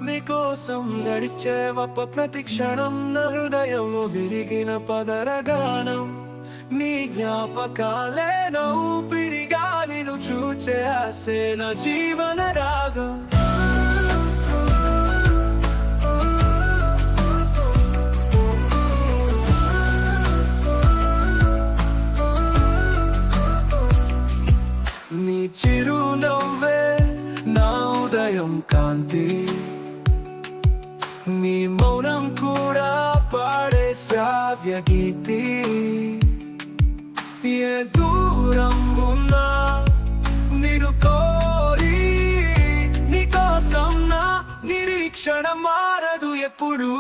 నీకోసం గడిచే ప్రతి క్షణం నా హృదయంలో విరిగిన పదరగానం. నీ జ్ఞాపకాలే నా ఊపిరిగా, నిన్ను చూచే ఆసే నా జీవన రాగం. నీ చిరునవ్వే నా ఉదయం కాంతి, నీ మౌనం కూడా పాడే శ్రావ్య గీతి. ఏ దూరం ఉన్నా నిన్ను కోరి, నీకోసం నా నిరీక్షణ మారదు ఎప్పుడు.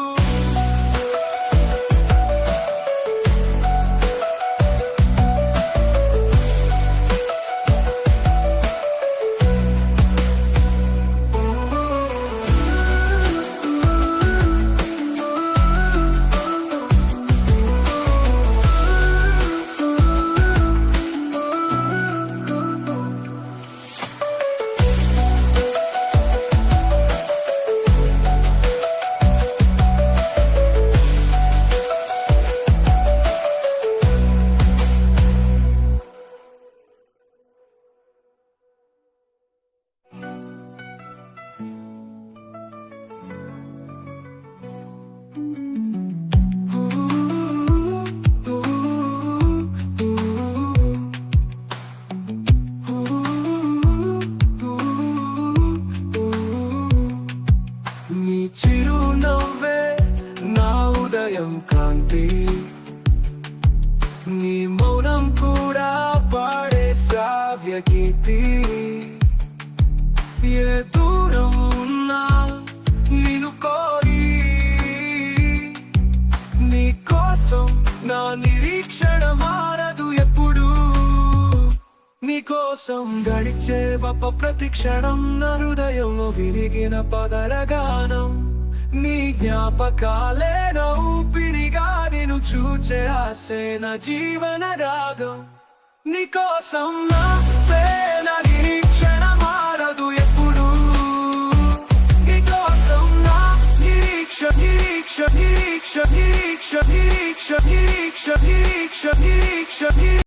కాంతి, నీ మౌనం కూడా పాడే శ్రావ్య గీతి. ఏ దూరం ఉన్నా నిన్ను కోరి, నీకోసం నా నిరీక్షణ మారదు ఎప్పుడు. నీకోసం గడిచే ప్రతి క్షణం నా హృదయంలో విరిగిన పదరగానం. నీ జ్ఞాపకాలే నా ఊపిరిగా, నిన్ను చూచే ఆసే నా జీవన రాగం. నీకోసం నా నిరీక్షణ మారదు ఎప్పుడు. నీకోసం నా నిరీక్ష నిరీక్ష నిరీక్ష నిరీక్ష నిరీక్ష నిరీక్ష నిరీక్ష